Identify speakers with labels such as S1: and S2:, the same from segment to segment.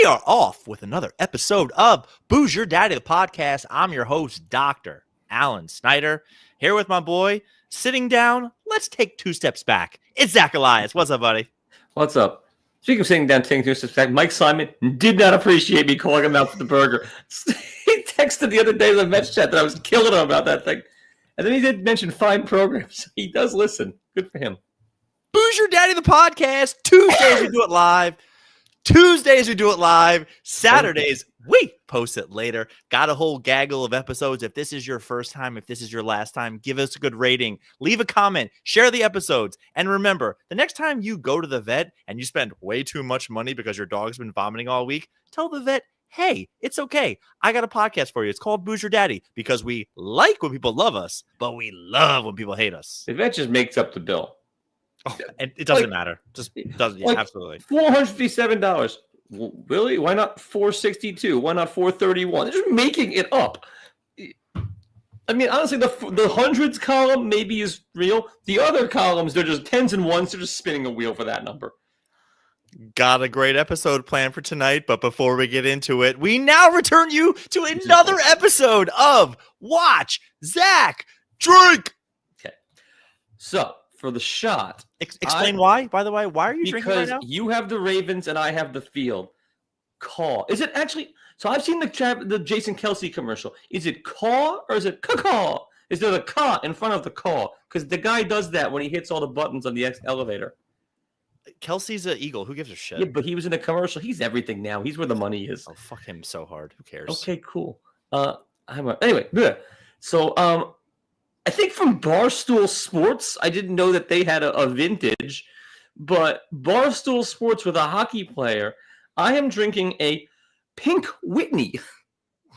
S1: We are off with another episode of Booze Your Daddy, the podcast. I'm your host, Dr. Alan Snyder, here with my boy, sitting down. Let's take two steps back. It's Zach Elias. What's up, buddy?
S2: What's up? Speaking of sitting down, taking two steps back, Mike Simon did not appreciate me calling him out for the burger. He texted the other day in the Mets chat that I was killing him about that thing. And then he did mention fine programs. He does listen. Good for him.
S1: Booze Your Daddy, the podcast. Tuesdays, we do it live. Saturdays, we post it later. Got a whole gaggle of episodes. If this is your first time, if this is your last time, give us a good rating. Leave a comment. Share the episodes. And remember, the next time you go to the vet and you spend way too much money because your dog's been vomiting all week, tell the vet, hey, it's okay. I got a podcast for you. It's called Booze Your Daddy because we like when people love us, but we love when people hate us.
S2: The vet just makes up the bill.
S1: Oh, and it doesn't matter. Just doesn't. Yeah, absolutely.
S2: $457. Really? Why not $462? Why not $431? They're just making it up. I mean, honestly, the hundreds column maybe is real. The other columns, they're just tens and ones. They're just spinning a wheel for that number.
S1: Got a great episode planned for tonight, but before we get into it, we now return you to another episode of Watch Zach Drink.
S2: Okay. So, for the shot.
S1: Explain why, by the way. Why are you drinking right now?
S2: Because you have the Ravens and I have the field. Caw. Is it actually... So I've seen the Jason Kelsey commercial. Is it caw or is it caw? Is there a caw in front of the caw? Because the guy does that when he hits all the buttons on the elevator.
S1: Kelsey's an Eagle. Who gives a shit?
S2: Yeah, but he was in a commercial. He's everything now. He's where the money is.
S1: Oh, fuck him so hard. Who cares?
S2: Okay, cool. Anyway, good. So, I think from Barstool Sports, I didn't know that they had a vintage, but Barstool Sports with a hockey player, I am drinking a Pink Whitney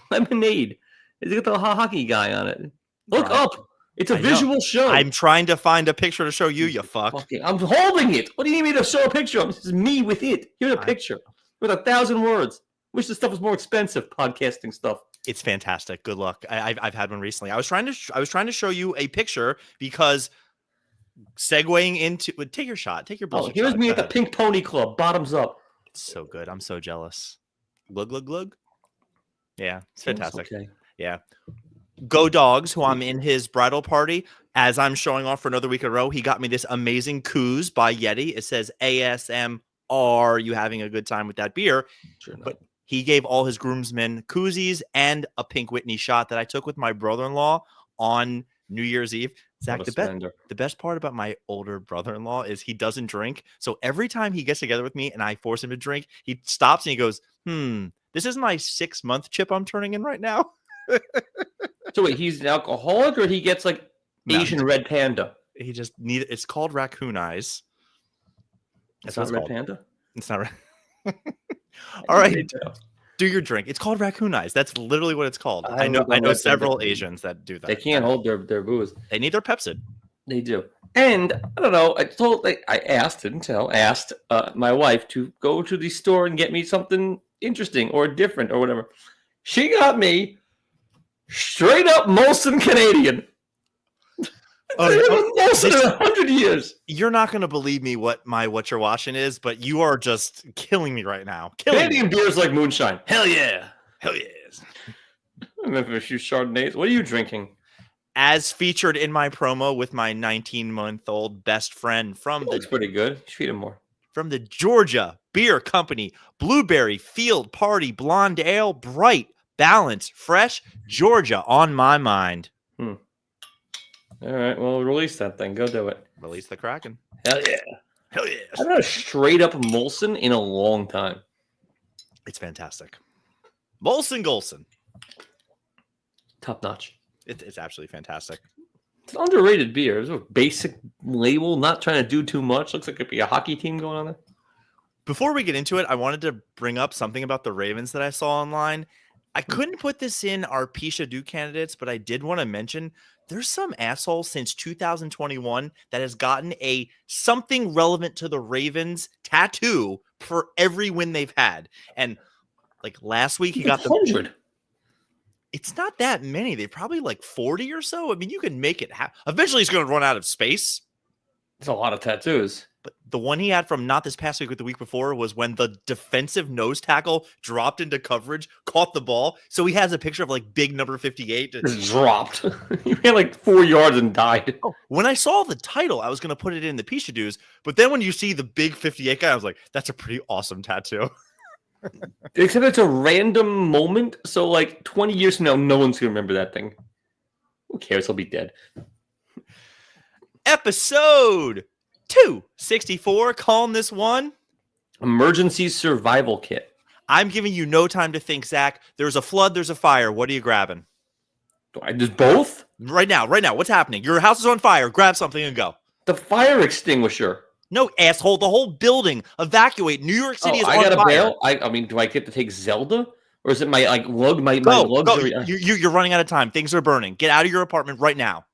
S2: lemonade. It's got the hockey guy on it. Look up. It's a visual show.
S1: I'm trying to find a picture to show you, you fuck.
S2: I'm holding it. What do you need me to show a picture of? This is me with it. Here's a picture with 1,000 words. Wish this stuff was more expensive, podcasting stuff.
S1: It's fantastic. Good luck. I've had one recently. I was trying to show you a picture because segueing into take your shot. Take your bullshit.
S2: Here's me at the Pink Pony Club. Bottoms up.
S1: It's so good. I'm so jealous. Glug glug glug. Yeah, it's fantastic. Okay. Yeah. Go Dogs, who I'm in his bridal party. As I'm showing off for another week in a row, he got me this amazing Coos by Yeti. It says ASMR. Are you having a good time with that beer?
S2: Sure not.
S1: But he gave all his groomsmen koozies and a Pink Whitney shot that I took with my brother-in-law on New Year's Eve. Zach, the best part about my older brother-in-law is he doesn't drink. So every time he gets together with me and I force him to drink, he stops and he goes, this is my 6-month chip I'm turning in right now.
S2: So wait, he's an alcoholic or he gets like Asian red panda?
S1: He just it's called raccoon eyes.
S2: It's not red panda?
S1: It's not red. All right. Do your drink. It's called raccoon eyes. That's literally what it's called. I know several Asians that do that.
S2: They can't hold their booze.
S1: They need their Pepsid.
S2: They do. And I don't know. I asked my wife to go to the store and get me something interesting or different or whatever. She got me straight up Molson Canadian. Molson in 100 years.
S1: You're not going to believe me what my Whatcha Watchin is, but you are just killing me right now.
S2: Canadian beer is like moonshine.
S1: Hell yeah. Hell yes.
S2: I remember a few Chardonnays. What are you drinking?
S1: As featured in my promo with my 19-month-old best friend from
S2: looks pretty good. Treat him more.
S1: From the Georgia Beer Company, Blueberry Field Party Blonde Ale, bright, balanced, fresh, Georgia on my mind.
S2: All right, well, release that thing. Go do it.
S1: Release the Kraken.
S2: Hell yeah.
S1: Hell yeah.
S2: I've had a straight-up Molson in a long time.
S1: It's fantastic. Molson Golson.
S2: Top notch.
S1: It's absolutely fantastic.
S2: It's an underrated beer. It's a basic label, not trying to do too much. Looks like it could be a hockey team going on there.
S1: Before we get into it, I wanted to bring up something about the Ravens that I saw online. I couldn't put this in our Pishadoo candidates, but I did want to mention there's some asshole since 2021 that has gotten a something relevant to the Ravens tattoo for every win they've had. And like last week, he got the
S2: 100.
S1: It's not that many. They probably like 40 or so. I mean, you can make it happen. Eventually, he's going to run out of space.
S2: It's a lot of tattoos.
S1: But the one he had from not this past week, but the week before, was when the defensive nose tackle dropped into coverage, caught the ball. So he has a picture of like big number 58.
S2: Just dropped. He ran like 4 yards and died.
S1: Oh, when I saw the title, I was going to put it in the Pishadoos. But then when you see the big 58 guy, I was like, that's a pretty awesome tattoo.
S2: Except it's a random moment. So like 20 years from now, no one's going to remember that thing. Who cares? He'll be dead.
S1: Episode 264, calling this one
S2: Emergency Survival Kit.
S1: I'm giving you no time to think, Zach. There's a flood, there's a fire. What are you grabbing?
S2: Just both?
S1: Right now. What's happening? Your house is on fire. Grab something and go.
S2: The fire extinguisher.
S1: No, asshole. The whole building. Evacuate. New York City is on fire.
S2: I got a bail. I mean, do I get to take Zelda? Or is it my lug? My lugs?
S1: Go. You're running out of time. Things are burning. Get out of your apartment right now.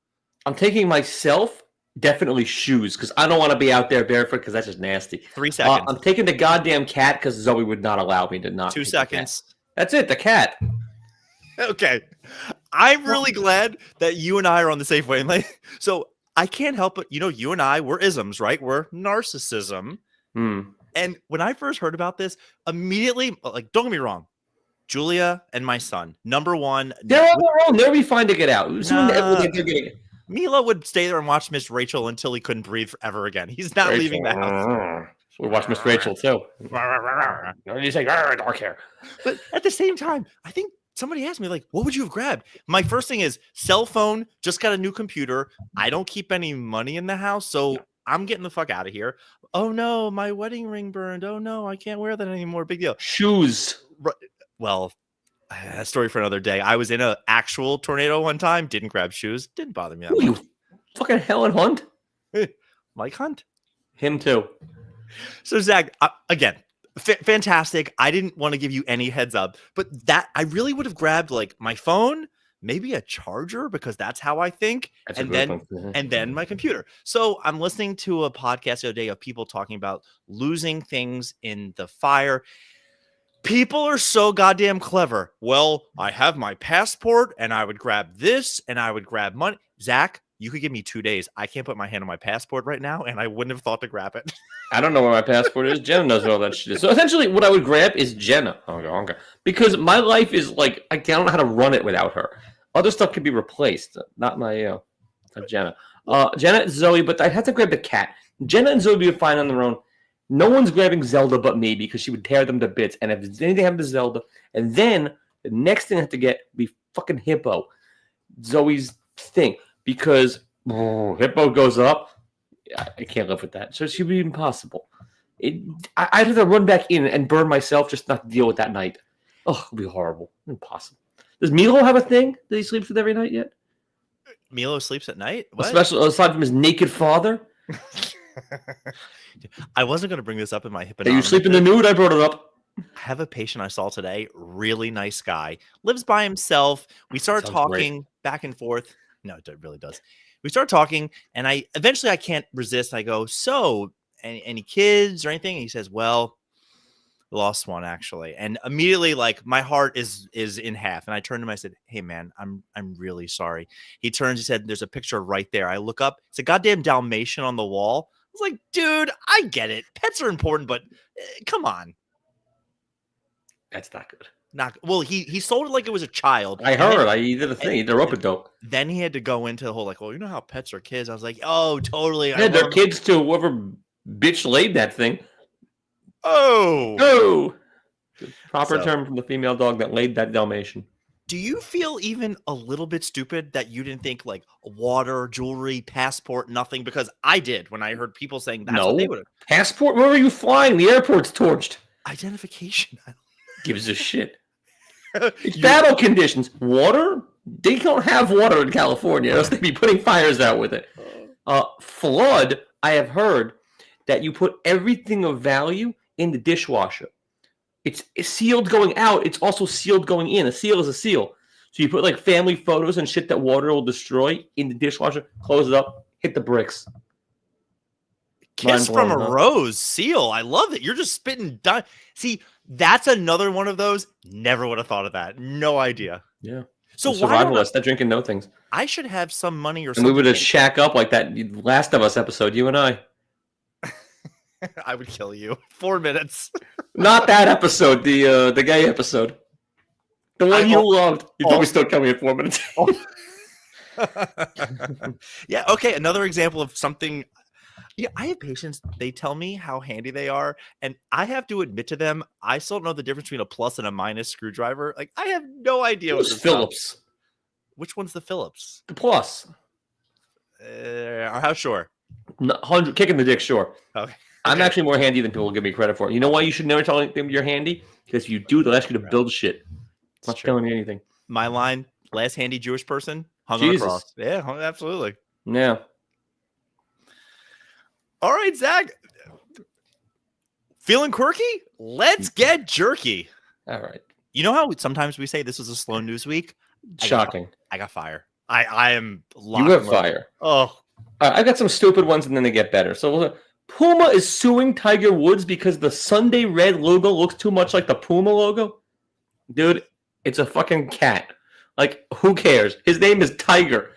S2: I'm taking myself. Definitely shoes, because I don't want to be out there barefoot, because that's just nasty.
S1: 3 seconds.
S2: I'm taking the goddamn cat, because Zoe would not allow me to not.
S1: 2 seconds.
S2: That's it, the cat.
S1: Okay. I'm really glad that you and I are on the safe wavelength. So I can't help it. You and I, we're isms, right? We're narcissism. And when I first heard about this, immediately, like, don't get me wrong, Julia and my son, number one.
S2: They're on their own. They'll be fine to get out.
S1: Mila would stay there and watch Miss Rachel until he couldn't breathe ever again. He's not leaving the house.
S2: We watch Miss Rachel too. You say dark hair.
S1: But at the same time, I think somebody asked me, like, what would you have grabbed? My first thing is cell phone, just got a new computer. I don't keep any money in the house, so I'm getting the fuck out of here. Oh no, my wedding ring burned. Oh no, I can't wear that anymore. Big deal.
S2: Shoes.
S1: Well, a story for another day. I was in an actual tornado one time. Didn't grab shoes. Didn't bother me that much.
S2: You fucking Helen Hunt?
S1: Mike Hunt?
S2: Him too.
S1: So, Zach, again, fantastic. I didn't want to give you any heads up, but that I really would have grabbed like my phone, maybe a charger, because that's how I think, and then my computer. So I'm listening to a podcast the other day of people talking about losing things in the fire. People are so goddamn clever. Well, I have my passport, and I would grab this, and I would grab money. Zach, you could give me 2 days. I can't put my hand on my passport right now, and I wouldn't have thought to grab it.
S2: I don't know where my passport is. Jenna knows where all that shit is. So essentially, what I would grab is Jenna. Okay. Because my life is like, I don't know how to run it without her. Other stuff can be replaced. Not my, not Jenna. Jenna and Zoe, but I'd have to grab the cat. Jenna and Zoe would be fine on their own. No one's grabbing Zelda but me, because she would tear them to bits. And if there's anything happened to Zelda, and then the next thing I have to get would be fucking Hippo, Zoe's thing, because Hippo goes up. I can't live with that. So she would be impossible. I'd have to run back in and burn myself just not to deal with that night. Oh, it would be horrible. Impossible. Does Milo have a thing that he sleeps with every night yet?
S1: Milo sleeps at night? What?
S2: Especially aside from his naked father?
S1: I wasn't going to bring this up in my hip.
S2: You sleep in the nude? I brought it up.
S1: I have a patient I saw today. Really nice guy. Lives by himself. We started talking back and forth. No, it really does. We start talking, and I can't resist. I go, so any kids or anything? And he says, well, lost one actually. And immediately, like, my heart is in half. And I turned to him, I said, hey man, I'm really sorry. He turns, he said, there's a picture right there. I look up, it's a goddamn Dalmatian on the wall. I was like, dude, I get it. Pets are important, but come on.
S2: That's not good.
S1: Well, he sold it like it was a child.
S2: I heard. He did a thing. He did a rope-a-dope.
S1: Then he had to go into the whole, like, well, you know how pets are kids. I was like, oh, totally.
S2: Yeah, they're kids to whoever bitch laid that thing.
S1: Oh.
S2: Proper term from the female dog that laid that Dalmatian.
S1: Do you feel even a little bit stupid that you didn't think like water, jewelry, passport, nothing? Because I did when I heard people saying that's what they would have.
S2: Passport? Where are you flying? The airport's torched.
S1: Identification.
S2: Gives a shit. It's battle conditions. Water? They don't have water in California. Else they'd be putting fires out with it. Flood, I have heard that you put everything of value in the dishwasher. It's sealed going out. It's also sealed going in. A seal is a seal. So you put like family photos and shit that water will destroy in the dishwasher, close it up, hit the bricks.
S1: Kiss from a rose seal. I love it. You're just spitting. See, that's another one of those. Never would have thought of that. No idea.
S2: Yeah.
S1: So
S2: survivalists, not drinking no things.
S1: I should have some money or
S2: and
S1: something.
S2: We would have shack up like that Last of Us episode, you and I.
S1: I would kill you. 4 minutes.
S2: Not that episode, the gay episode. The one you loved. You probably still kill me in 4 minutes.
S1: Yeah, okay. Another example of something. Yeah, I have patients. They tell me how handy they are, and I have to admit to them, I still don't know the difference between a plus and a minus screwdriver. Like, I have no idea what this
S2: Phillips.
S1: Which one's the Phillips?
S2: The plus.
S1: How sure?
S2: 100, kicking the dick, sure.
S1: Okay.
S2: I'm actually more handy than people give me credit for. You know why you should never tell them you're handy? Because if you do, they'll ask you to build shit. I'm not telling you anything.
S1: My line, last handy Jewish person hung
S2: Jesus.
S1: on a cross. Yeah, absolutely.
S2: Yeah.
S1: All right, Zach. Feeling quirky? Let's get jerky.
S2: All right.
S1: You know how sometimes we say this was a slow news week?
S2: Shocking.
S1: I got fire. I am locked.
S2: You have fire.
S1: Oh.
S2: I got some stupid ones and then they get better. So Puma is suing Tiger Woods because the Sunday Red logo looks too much like the Puma logo. Dude, it's a fucking cat. Like, who cares? His name is Tiger.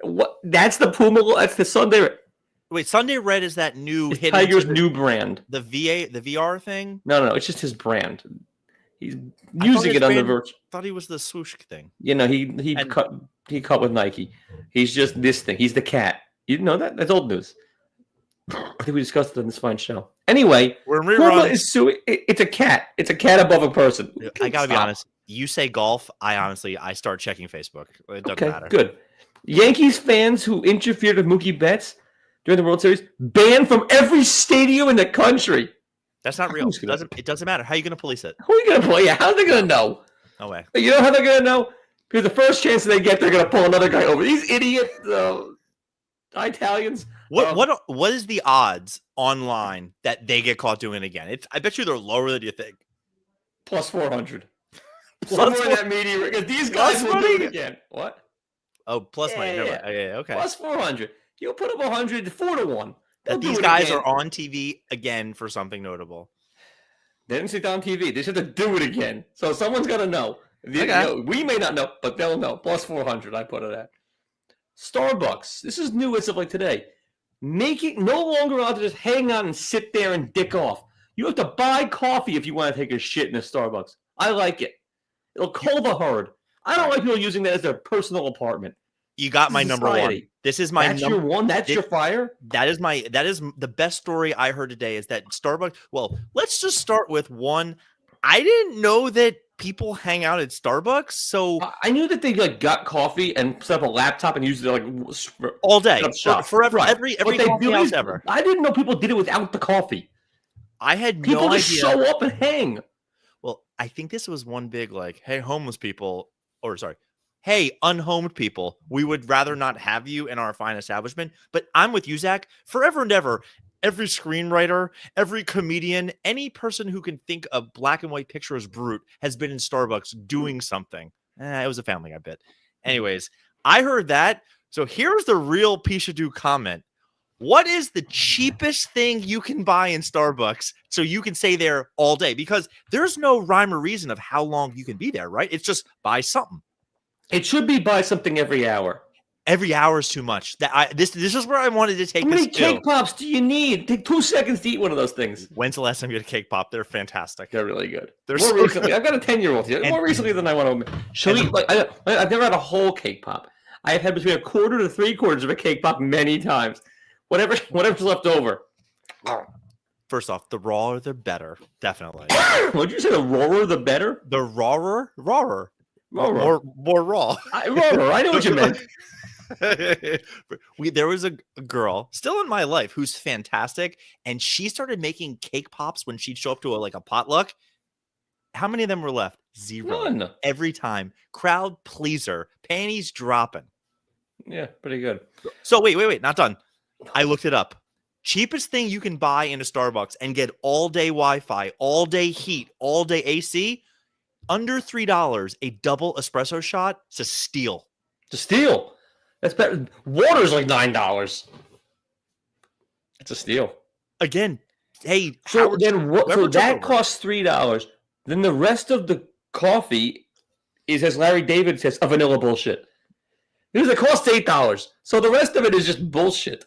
S2: What? That's the Puma logo. That's the Sunday Red.
S1: Wait, Sunday Red is that new
S2: hidden Tiger's new brand.
S1: The VR thing?
S2: No, it's just his brand. He's using it on the virtual.
S1: I thought he was the swoosh thing.
S2: You know, he cut with Nike. He's just this thing. He's the cat. You know that? That's old news. I think we discussed it on this fine show. Anyway, Puma is suing. It's a cat. It's a cat above a person.
S1: I gotta be honest. You say golf, I start checking Facebook. It doesn't matter.
S2: Good. Yankees fans who interfered with Mookie Betts during the World Series banned from every stadium in the country.
S1: That's not real. It doesn't matter. How are you going to police it?
S2: Who are you going to police? How are they going to know?
S1: No way.
S2: You know how they're going to know? Because the first chance they get, they're going to pull another guy over. These idiot Italians.
S1: What is the odds online that they get caught doing it again? I bet you they're lower than you think.
S2: Plus 400. Somewhere in that medium, because these guys will do it again. What?
S1: Oh, plus money. Yeah, okay.
S2: Plus 400. You'll put up 100 4-1.
S1: That these guys are on TV again for something notable.
S2: They didn't sit on TV. They just have to do it again. So someone's got to know. We may not know, but they'll know. Plus 400, I put it at. Starbucks. This is new as of like today. Make it no longer allowed to just hang out and sit there and dick off. You have to buy coffee if you want to take a shit in a Starbucks. I like it. It'll cull the herd. I don't like people using that as their personal apartment.
S1: You got my number one. This is my
S2: number one. That's your fire.
S1: That is the best story I heard today is that Starbucks. Well, let's just start with one. I didn't know that people hang out at Starbucks. So
S2: I knew that they got coffee and set up a laptop and used it
S1: all day forever. Right. Every coffee house ever.
S2: I didn't know people did it without the coffee.
S1: I had
S2: people
S1: no idea.
S2: People just show up and hang.
S1: Well, I think this was one big hey, homeless people, hey, unhomed people, we would rather not have you in our fine establishment. But I'm with you, Zach, forever and ever. Every screenwriter, every comedian, any person who can think a black and white picture as brute has been in Starbucks doing something. It was a Family Guy bit. Anyways, I heard that. So here's the real Pishadoo comment. What is the cheapest thing you can buy in Starbucks so you can stay there all day? Because there's no rhyme or reason of how long you can be there, right? It's just buy something.
S2: It should be buy something every hour.
S1: Every hour is too much. This is where I wanted to take
S2: this. How many cake pops do you need? Take 2 seconds to eat one of those things.
S1: When's the last time you had a cake pop? They're fantastic.
S2: They're really good.
S1: They're
S2: more recently. I've got a 10-year-old here. More recently than I want to. I've never had a whole cake pop. I have had between a quarter to 3/4 of a cake pop many times. Whatever's left over.
S1: First off, the rawer the better, definitely.
S2: What'd you say? The rawer the better?
S1: The rawer. More raw.
S2: Rawer. I know what you meant.
S1: There was a girl still in my life who's fantastic, and she started making cake pops when she'd show up to a potluck. How many of them were left? 0.
S2: None.
S1: Every time. Crowd pleaser. Panties dropping.
S2: Yeah, pretty good.
S1: So wait, not done. I looked it up. Cheapest thing you can buy in a Starbucks and get all day Wi-Fi, all day heat, all day AC, under $3, a double espresso shot. It's a steal.
S2: It's a steal. That's better. Water's like $9. It's a steal.
S1: Again, hey.
S2: So that costs $3. Then the rest of the coffee is, as Larry David says, a vanilla bullshit. Because it costs $8. So the rest of it is just bullshit.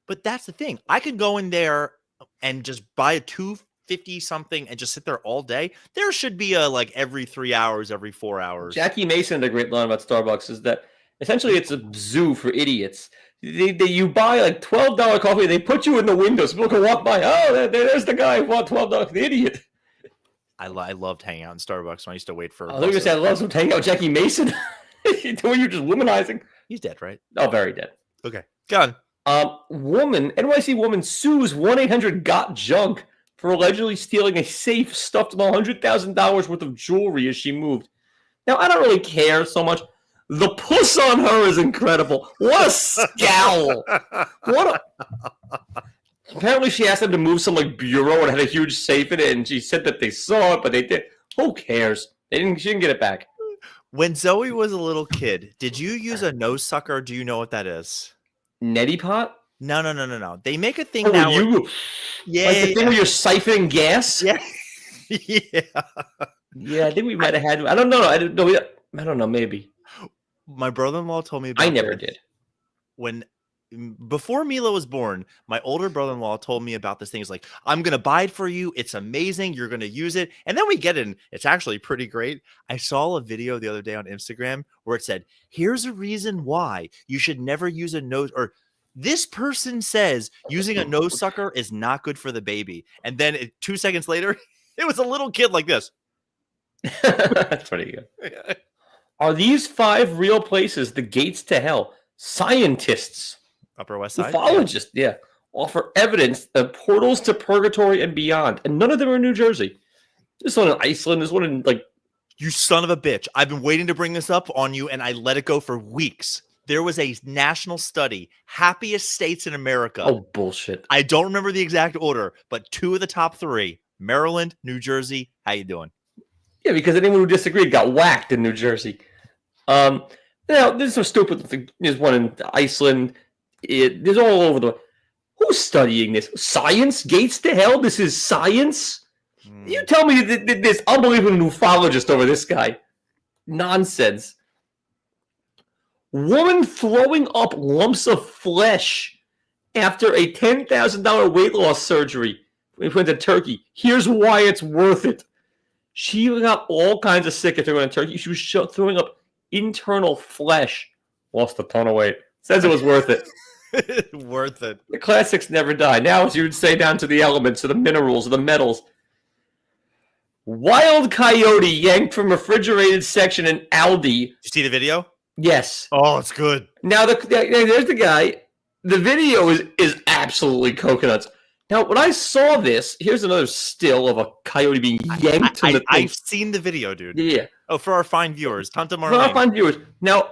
S1: But that's the thing. I could go in there and just buy a 250 something and just sit there all day, there should be a like every 3 hours, every 4 hours.
S2: Jackie Mason had a great line about Starbucks is that essentially it's a zoo for idiots. You buy like $12 coffee, they put you in the window so people can walk by. Oh, there's the guy who bought $12, the idiot.
S1: I loved hanging out in Starbucks when I used to wait for.
S2: I was going to say I love some hanging out with Jackie Mason. You're just womanizing.
S1: He's dead, right?
S2: Oh, very dead.
S1: Okay, go on.
S2: NYC woman sues 1-800-GOT-JUNK for allegedly stealing a safe stuffed with $100,000 worth of jewelry as she moved. Now, I don't really care so much. The puss on her is incredible. What a scowl. Apparently, she asked them to move some like bureau and had a huge safe in it, and she said that they saw it, but they did. Who cares? She didn't get it back.
S1: When Zoe was a little kid, did you use a nose sucker? Do you know what that is?
S2: Neti pot?
S1: No. They make a thing now.
S2: Yeah, like the thing where you're siphoning gas?
S1: Yeah. Yeah.
S2: Yeah, I think we might have had. I don't know. I don't know. Maybe.
S1: My brother-in-law told me about
S2: I never did.
S1: Before Mila was born, my older brother-in-law told me about this thing. He's like, I'm going to buy it for you. It's amazing. You're going to use it. And then we get it. It's actually pretty great. I saw a video the other day on Instagram where it said, here's a reason why you should never use a nose, or this person says using a nose sucker is not good for the baby. And then 2 seconds later, it was a little kid like this.
S2: That's pretty good. Are these 5 real places the gates to hell? Scientists,
S1: Upper West Side,
S2: ufologists, offer evidence of portals to purgatory and beyond, and none of them are in New Jersey. This one in Iceland, this one in like.
S1: You son of a bitch! I've been waiting to bring this up on you, and I let it go for weeks. There was a national study, happiest states in America.
S2: Oh, bullshit!
S1: I don't remember the exact order, but 2 of the top 3: Maryland, New Jersey. How you doing?
S2: Yeah, because anyone who disagreed got whacked in New Jersey. Now, there's some stupid thing. There's one in Iceland. There's all over the. Who's studying this? Science? Gates to hell? This is science? You tell me that this unbelievable ufologist over this guy. Nonsense. Woman throwing up lumps of flesh after a $10,000 weight loss surgery. We went to Turkey. Here's why it's worth it. She got all kinds of sick after going to Turkey. She was throwing up internal flesh. Lost a ton of weight. Says it was worth it.
S1: Worth it.
S2: The classics never die. Now, as you would say, down to the elements, or the minerals, or the metals. Wild coyote yanked from refrigerated section in Aldi.
S1: You see the video?
S2: Yes.
S1: Oh, it's good.
S2: Now, there's the guy. The video is absolutely coconuts. Now, when I saw this, here's another still of a coyote being yanked from the thing.
S1: I've seen the video, dude.
S2: Yeah.
S1: Oh, for our fine viewers. Tanta
S2: For our fine viewers. Now,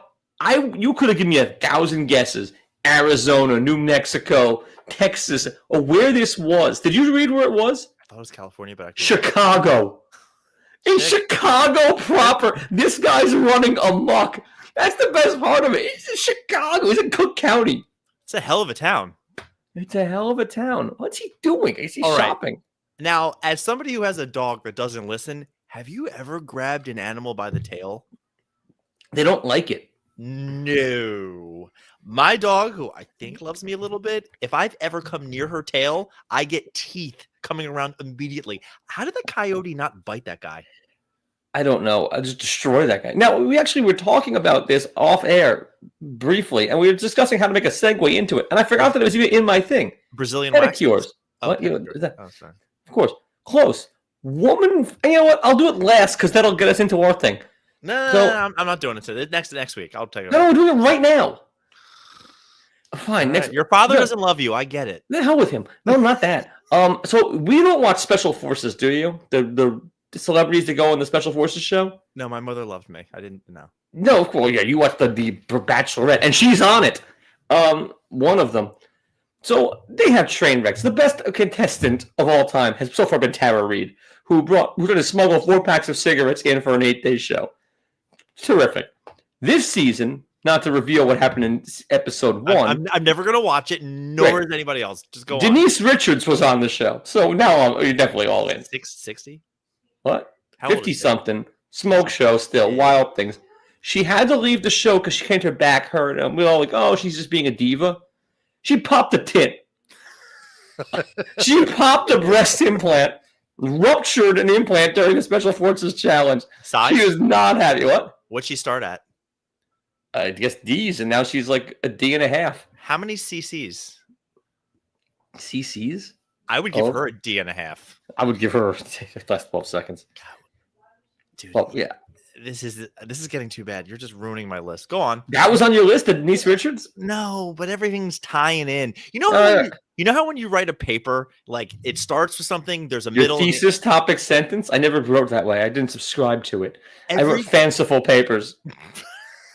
S2: you could have given me 1,000 guesses. Arizona, New Mexico, Texas, or where this was. Did you read where it was?
S1: I thought it was California, but
S2: Chicago. In Chicago proper. This guy's running amok. That's the best part of it. He's in Chicago. He's in Cook County.
S1: It's a hell of a town.
S2: It's a hell of a town. What's he doing? Is he shopping?
S1: Right. Now, as somebody who has a dog that doesn't listen, have you ever grabbed an animal by the tail?
S2: They don't like it.
S1: No. My dog, who I think loves me a little bit, if I've ever come near her tail, I get teeth coming around immediately. How did the coyote not bite that guy?
S2: I don't know. I just destroy that guy. Now, we actually were talking about this off air briefly, and we were discussing how to make a segue into it. And I forgot that it was even in my thing.
S1: Brilliant
S2: pedicures.
S1: Oh,
S2: what?
S1: Oh, sorry.
S2: Of course. Close. Woman. You know what? I'll do it last because that'll get us into our thing.
S1: No, I'm not doing it today. Next week. I'll take it.
S2: No, we're doing it right now. Fine. Next.
S1: Your father doesn't love you. I get it.
S2: The hell with him. No, not that. So we don't watch Special Forces, do you? The celebrities that go on the Special Forces show?
S1: No, my mother loved me. I didn't know.
S2: No, of course, yeah. You watch the Bachelorette, and she's on it. One of them. So they have train wrecks. The best contestant of all time has so far been Tara Reid, who's going to smuggle 4 packs of cigarettes in for an 8-day show. Terrific. This season, not to reveal what happened in episode 1.
S1: I'm never going to watch it, nor is anybody else. Just go
S2: Denise Richards was on the show. So now you're definitely all in.
S1: 60?
S2: What? 50-something. Smoke show still. Wild things. She had to leave the show because she came to her back hurt. And we were all like, oh, she's just being a diva. She popped a tit. She popped a breast implant, ruptured an implant during a Special Forces challenge.
S1: Size?
S2: She was not happy. What?
S1: What'd she start at?
S2: I guess D's, and now she's like a D&1/2.
S1: How many cc's?
S2: CCs?
S1: I would give her a D&1/2.
S2: I would give her less 12 seconds.
S1: Dude,
S2: well, yeah.
S1: This is getting too bad. You're just ruining my list. Go on.
S2: That was on your list, Denise Richards?
S1: No, but everything's tying in. You know how when you write a paper, like it starts with something, there's a middle.
S2: Thesis topic sentence? I never wrote that way. I didn't subscribe to it. I wrote fanciful papers.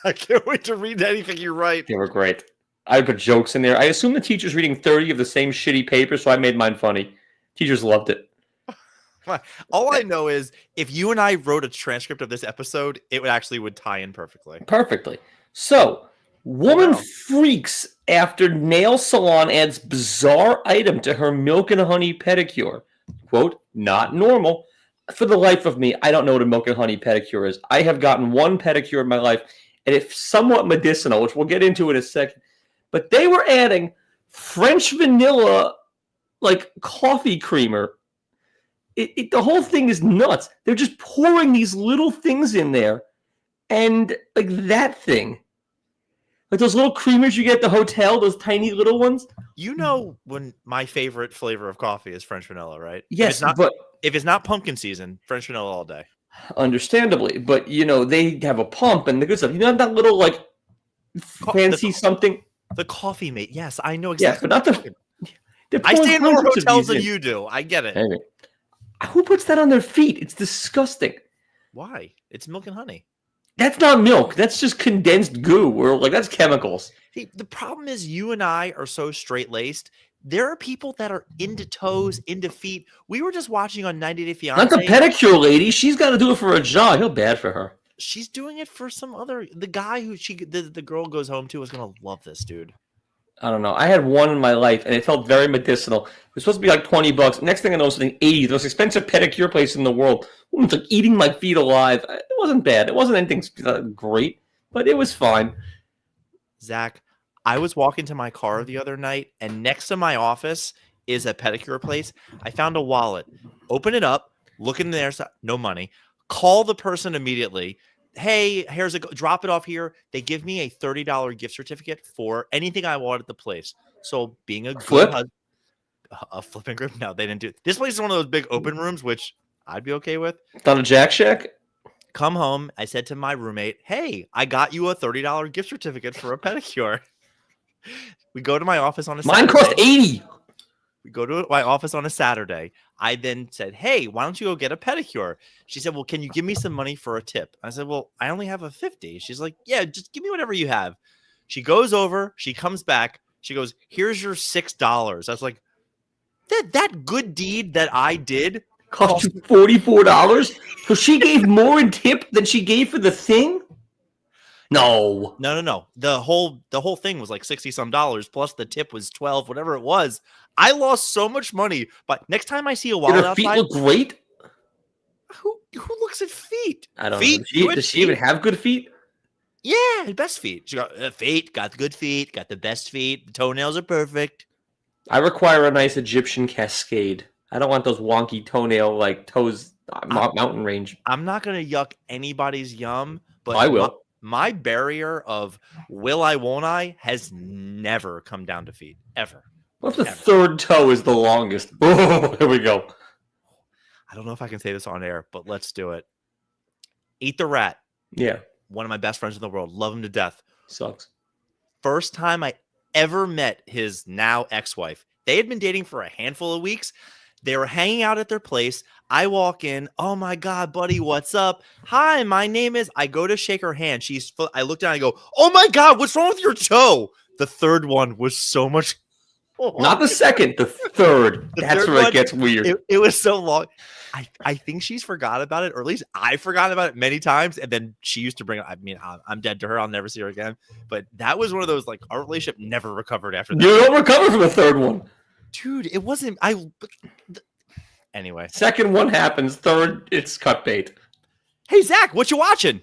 S1: I can't wait to read anything you write.
S2: They were great. I put jokes in there. I assume the teacher's reading 30 of the same shitty paper, so I made mine funny. Teachers loved it.
S1: All I know is if you and I wrote a transcript of this episode, it would tie in perfectly.
S2: Perfectly. So, woman freaks after nail salon adds bizarre item to her milk and honey pedicure. Quote, not normal. For the life of me, I don't know what a milk and honey pedicure is. I have gotten one pedicure in my life, and it's somewhat medicinal, which we'll get into in a second. But they were adding French vanilla, like coffee creamer. The whole thing is nuts. They're just pouring these little things in there, and like that thing, like those little creamers you get at the hotel, those tiny little ones.
S1: You know, when my favorite flavor of coffee is French vanilla, right?
S2: Yes,
S1: if it's not pumpkin season, French vanilla all day.
S2: Understandably, but they have a pump and the good stuff. You know that little like fancy something.
S1: The coffee mate. Yes, I know exactly.
S2: Yeah, but not the.
S1: I stay in more hotels than you do. I get it.
S2: Anyway. Who puts that on their feet? It's disgusting.
S1: Why? It's milk and honey.
S2: That's not milk. That's just condensed goo. Or like that's chemicals.
S1: See, the problem is you and I are so straight-laced. There are people that are into toes, into feet. We were just watching on 90 Day Fiancé.
S2: Not the pedicure lady. She's got to do it for a job. I feel bad for her.
S1: She's doing it for some other. The guy who the girl goes home to is gonna love this dude.
S2: I don't know. I had one in my life, and it felt very medicinal. It was supposed to be like $20. Next thing I know, it was something $80. The most expensive pedicure place in the world. Woman's like eating my feet alive. It wasn't bad. It wasn't anything great, but it was fine.
S1: Zach, I was walking to my car the other night, and next to my office is a pedicure place. I found a wallet. Open it up. Look in there. No money. Call the person immediately. Hey, drop it off here. They give me a $30 gift certificate for anything I want at the place. So being a
S2: flip,
S1: a flip and grip. No, they didn't do it. This place is one of those big open rooms, which I'd be okay with.
S2: Not a Jack Shack.
S1: Come home. I said to my roommate, "Hey, I got you a $30 gift certificate for a pedicure." We go to my office on a Saturday.
S2: Mine cost $80.
S1: We go to my office on a Saturday. I then said, "Hey, why don't you go get a pedicure?" She said, "Well, can you give me some money for a tip?" I said, "Well, I only have a 50." She's like, "Yeah, just give me whatever you have." She goes over. She comes back. She goes, "Here's your $6." I was like, that good deed that I did
S2: cost you $44? So she gave more in tip than she gave for the thing? No.
S1: The whole thing was like $60 some plus the tip was $12, whatever it was. I lost so much money. But next time I see a wallet outside,
S2: feet look great.
S1: Who looks at feet?
S2: I don't know. Does she even have good feet?
S1: Yeah, best feet. She got feet, got the good feet, got the best feet. The toenails are perfect.
S2: I require a nice Egyptian cascade. I don't want those wonky toenail like toes mountain range.
S1: I'm not gonna yuck anybody's yum, but
S2: I will.
S1: My barrier of will I, won't I has never come down to feet, ever.
S2: What if the third toe is the longest? Oh, here we go.
S1: I don't know if I can say this on air, but let's do it. Eat the Rat.
S2: Yeah.
S1: One of my best friends in the world. Love him to death.
S2: Sucks.
S1: First time I ever met his now ex-wife. They had been dating for a handful of weeks. They were hanging out at their place. I walk in. Oh my God, buddy, what's up? Hi, my name is. I go to shake her hand. I look down. I go, oh my God, what's wrong with your toe? The third one was so much.
S2: Not the second, the third. That's where it gets weird.
S1: It was so long. I think she's forgot about it, or at least I forgot about it many times. And then she used to bring it. I mean, I'm dead to her. I'll never see her again. But that was one of those, like, our relationship never recovered after that.
S2: You don't recover from the third one.
S1: Dude, it wasn't. Anyway.
S2: Second one happens. Third, it's cut bait.
S1: Hey, Zach, what you watching?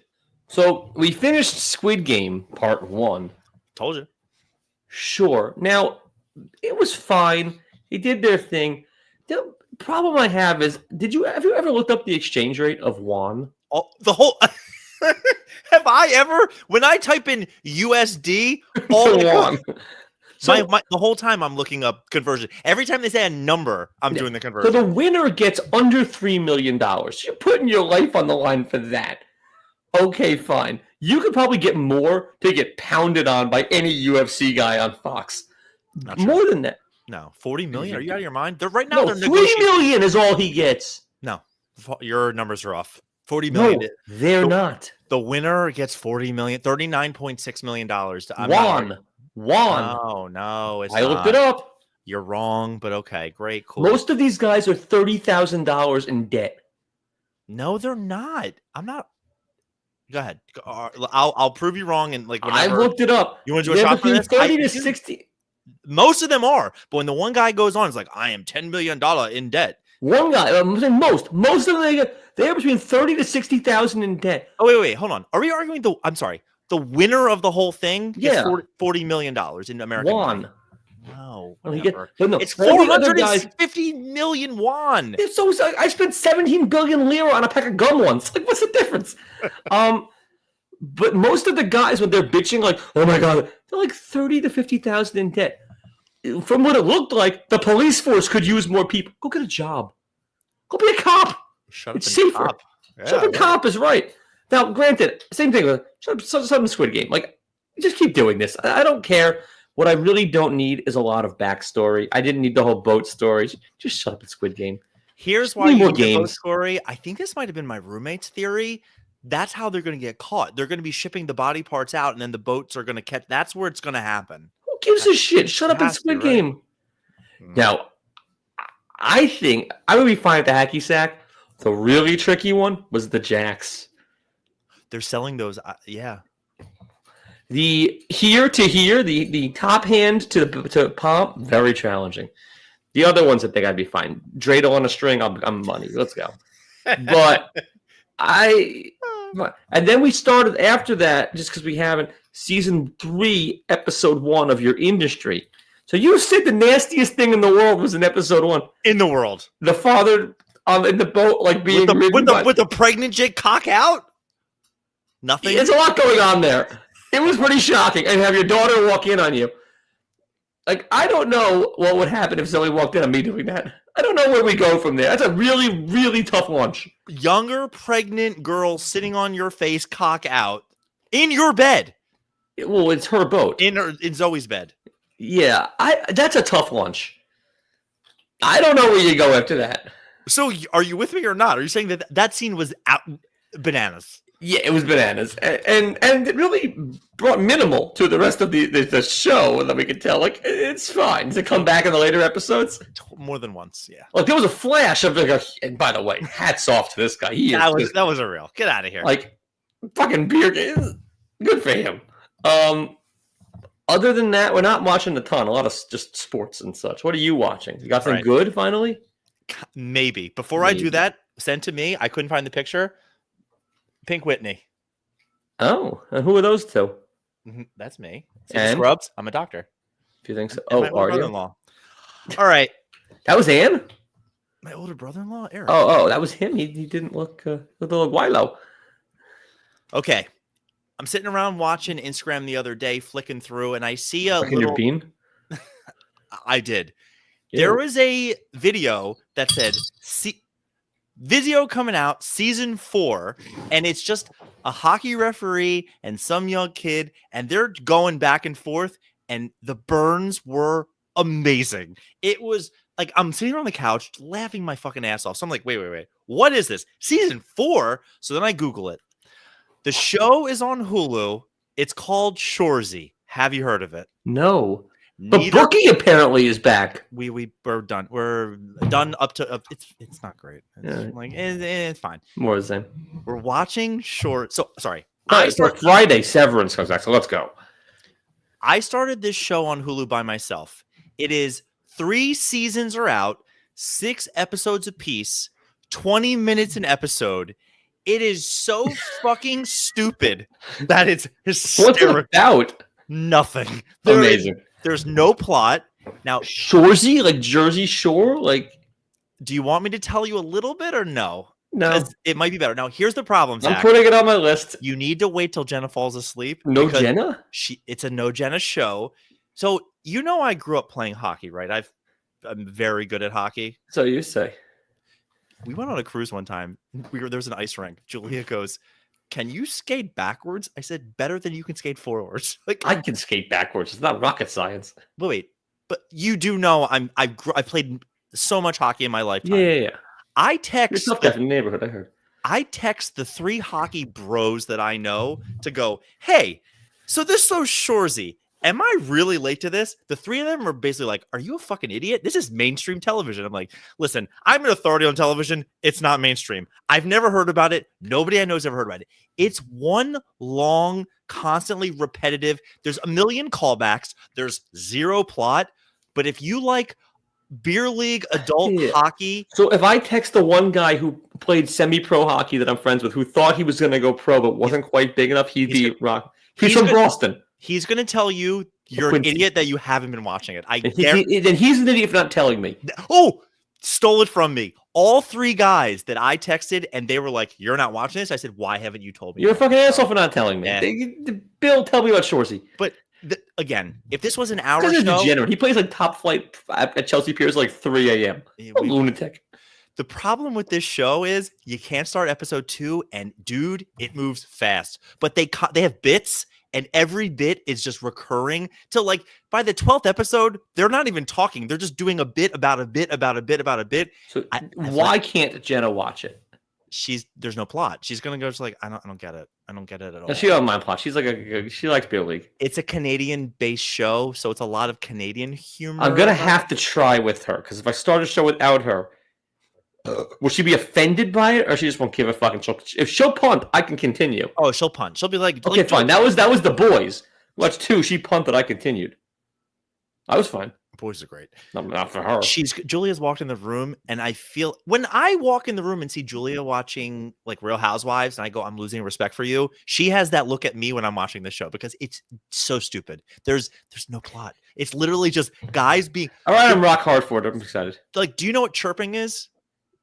S2: So we finished Squid Game Part 1.
S1: Told you.
S2: Sure. Now, it was fine. He did their thing. The problem I have is, have you ever looked up the exchange rate of won?
S1: Oh, the whole. Have I ever? When I type in USD, all
S2: To won. So
S1: the whole time I'm looking up conversion. Every time they say a number, I'm doing the
S2: So
S1: conversion.
S2: the winner gets under $3 million. You're putting your life on the line for that. Okay, fine. You could probably get more to get pounded on by any UFC guy on Fox.
S1: Not
S2: More
S1: sure.
S2: than that.
S1: No, 40 million. Are you out of your mind? They're right now.
S2: No,
S1: They're
S2: 3 million is all he gets.
S1: No, your numbers are off. 40 million.
S2: No, they're not.
S1: The winner gets 40 million, $39.6 million.
S2: Won.
S1: No, it's
S2: I looked it up.
S1: You're wrong, but okay, great, cool.
S2: Most of these guys are $30,000 in debt.
S1: No, they're not. I'm not. Go ahead. I'll prove you wrong. And like,
S2: I looked it up.
S1: You want to do a shot for this?
S2: 30 to 60.
S1: Most of them are, but when the one guy goes on, it's like, I am $10 million in debt.
S2: One guy, I'm saying most of them, they're between 30 to 60,000 in debt.
S1: Oh wait, hold on. Are we arguing I'm sorry. The winner of the whole thing gets $40 million in American money.
S2: No,
S1: it's 450 million won.
S2: So I spent 17 billion lira on a pack of gum once. Like, what's the difference? But most of the guys, when they're bitching, like, oh my god, they're like 30 to 50,000 in debt. From what it looked like, the police force could use more people. Go get a job. Go be a cop. It's safer. Shut up and cop is right. Now, granted, same thing with some Squid Game. Like, just keep doing this. I don't care. What I really don't need is a lot of backstory. I didn't need the whole boat story. Just shut up at Squid Game.
S1: Here's why you need the boat story. I think this might have been my roommate's theory. That's how they're going to get caught. They're going to be shipping the body parts out, and then the boats are going to catch. That's where it's going to happen.
S2: Who gives a shit? Shut up at Squid Game. Now, I think I would be fine with the hacky sack. The really tricky one was the jacks.
S1: They're selling those. Yeah.
S2: The here to here, the top hand to palm, very challenging. The other ones, I think I'd be fine. Dreidel on a string, I'm money. Let's go. But and then we started after that, just because we haven't, season 3, episode 1 of Your Industry. So you said the nastiest thing in the world was in episode 1.
S1: In the world.
S2: The father in the boat, like being
S1: with the pregnant chick cock out. Nothing.
S2: There's a lot going on there. It was pretty shocking. And have your daughter walk in on you. Like, I don't know what would happen if somebody walked in on me doing that. I don't know where we go from there. That's a really, really tough launch.
S1: Younger pregnant girl sitting on your face, cock out, in your bed.
S2: Well, it's her boat.
S1: In Zoe's bed.
S2: Yeah, that's a tough launch. I don't know where you go after that.
S1: So, are you with me or not? Are you saying that scene was out bananas?
S2: Yeah, it was bananas, and it really brought minimal to the rest of the show that we could tell. Like, it's fine to come back in the later episodes.
S1: More than once, yeah.
S2: Like, there was a flash of and by the way, hats off to this guy.
S1: That was a real. Get out of here.
S2: Like, fucking beer game. Good for him. Other than that, we're not watching a ton. A lot of just sports and such. What are you watching? You got something good finally?
S1: Maybe. Before I do that, send to me. I couldn't find the picture. Pink Whitney.
S2: Oh, and who are those two?
S1: That's me. And Scrubs. I'm a doctor.
S2: If you think so.
S1: And my older brother-in-law. All right.
S2: That was Ann?
S1: My older brother-in-law, Eric.
S2: Oh, that was him. He didn't look Wilo.
S1: Okay. I'm sitting around watching Instagram the other day, flicking through, and I see a little.
S2: Your bean?
S1: I did. Yeah. There was a video that said, Vizio coming out, season 4, and it's just a hockey referee and some young kid, and they're going back and forth, and the burns were amazing. It was like, I'm sitting on the couch laughing my fucking ass off. So I'm like, wait. What is this? Season 4? So then I Google it. The show is on Hulu. It's called Shoresy. Have you heard of it?
S2: No. But Bookie apparently is back.
S1: We're done. We're done up to it's not great. It's fine.
S2: More the same.
S1: We're watching short. So sorry.
S2: Friday Severance comes back. So let's go.
S1: I started this show on Hulu by myself. It is 3 seasons are out, 6 episodes apiece, 20 minutes an episode. It is so fucking stupid that it's hysterical.
S2: What's it about?
S1: Nothing.
S2: Amazing.
S1: There's no plot. Now,
S2: Shoresy, like Jersey Shore, like.
S1: do you want me to tell you a little bit or no?
S2: No,
S1: Because it might be better. Now, here's the problem,
S2: I'm
S1: Zach.
S2: putting it on my list.
S1: You need to wait till Jenna falls asleep.
S2: No
S1: because
S2: Jenna?
S1: It's a no Jenna show. So I grew up playing hockey, right? I'm very good at hockey.
S2: So you say.
S1: We went on a cruise one time. There was an ice rink. Julia goes, "Can you skate backwards?" I said, "Better than you can skate forwards." Like,
S2: I can skate backwards. It's not rocket science.
S1: wait, but you do know I played so much hockey in my lifetime.
S2: Yeah.
S1: I
S2: You're
S1: text
S2: tough guy from the neighborhood, I heard.
S1: I text the 3 hockey bros that I know to go, "Hey, so this so Shoresy. Am I really late to this?" The 3 of them are basically like, "Are you a fucking idiot? This is mainstream television." I'm like, "Listen, I'm an authority on television. It's not mainstream. I've never heard about it. Nobody I know has ever heard about it. It's one long, constantly repetitive. There's a million callbacks. There's 0 plot. But if you like beer league adult hockey."
S2: So if I text the one guy who played semi-pro hockey that I'm friends with, who thought he was going to go pro but wasn't quite big enough, he'd be rock. He's from Boston.
S1: He's going to tell you you're an idiot that you haven't been watching it.
S2: Then he's an idiot for not telling me.
S1: Oh, stole it from me. All 3 guys that I texted, and they were like, "You're not watching this?" I said, "Why haven't you told me?"
S2: You're a fucking asshole for not telling me. Bill, tell me about Shoresy.
S1: But again, if this was an hour
S2: show, degenerate. He plays like top flight at Chelsea Piers like 3 a.m. A lunatic.
S1: The problem with this show is you can't start episode 2, and dude, it moves fast. But they have bits, and every bit is just recurring till like by the 12th episode, they're not even talking. They're just doing a bit about a bit about a bit about a bit.
S2: So why can't Jenna watch it?
S1: There's no plot. She's gonna go just like, I don't get it. I don't get it at all.
S2: She don't mind plot. She's like she likes beer league.
S1: It's a Canadian-based show, so it's a lot of Canadian humor.
S2: I'm gonna have to try with her because if I start a show without her, will she be offended by it, or she just won't give a fucking shit? If she'll punt, I can continue.
S1: Oh, she'll punt. She'll be like,
S2: okay, fine. That was the boys. Watch 2. She punted. I continued. I was fine.
S1: Boys are great.
S2: Not for her.
S1: Julia's walked in the room, and I feel when I walk in the room and see Julia watching like Real Housewives, and I go, "I'm losing respect for you." She has that look at me when I'm watching the show because it's so stupid. There's no plot. It's literally just guys being.
S2: All right, I'm rock hard for it. I'm excited.
S1: Like, do you know what chirping is?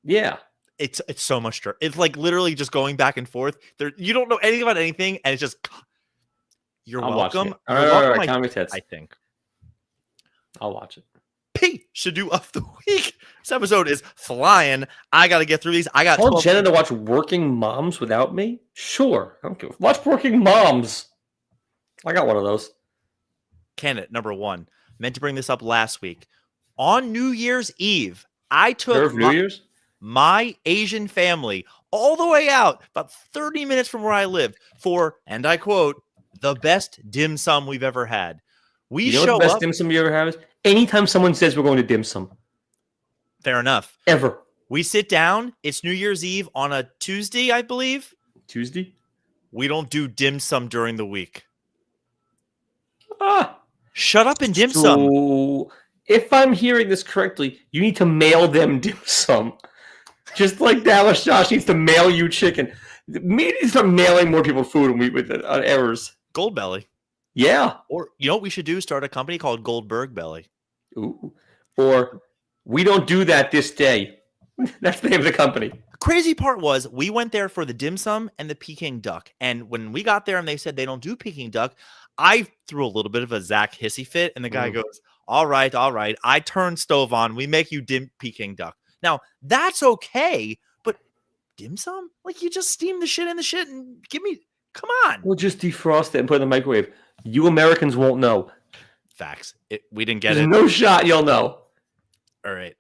S2: Yeah.
S1: It's so much chirp. It's like literally just going back and forth. You don't know anything about anything, and it's just you're welcome.
S2: All right,
S1: I think.
S2: I'll watch it.
S1: Pishadoo of the week. This episode is flying. I got to get through these. I got.
S2: Tell Jenna to watch Working Moms without me. Sure, I don't care. Watch Working Moms. I got one of those.
S1: Candidate number 1. Meant to bring this up last week. On New Year's Eve, I took my Asian family all the way out, about 30 minutes from where I lived, for, and I quote, the best dim sum we've ever had.
S2: You know what the best dim sum you ever have is? Anytime someone says we're going to dim sum.
S1: Fair enough.
S2: Ever.
S1: We sit down. It's New Year's Eve on a Tuesday, I believe.
S2: Tuesday?
S1: We don't do dim sum during the week.
S2: Ah.
S1: Shut up and dim sum.
S2: If I'm hearing this correctly, you need to mail them dim sum. Just like Dallas Josh needs to mail you chicken. Me needs to start mailing more people food with errors.
S1: Goldbelly.
S2: Yeah.
S1: Or you know what we should do? Start a company called Goldberg Belly.
S2: Ooh. Or we don't do that this day. That's the name of the company.
S1: The crazy part was we went there for the dim sum and the Peking duck. And when we got there and they said they don't do Peking duck, I threw a little bit of a Zach hissy fit. And the guy goes, all right. I turn stove on. We make you Peking duck. Now, that's okay. But dim sum? Like, you just steam the shit in the shit and give me... Come on.
S2: We'll just defrost it and put it in the microwave. You Americans won't know.
S1: Facts. We didn't get
S2: There's
S1: it.
S2: No shot you'll know.
S1: All right.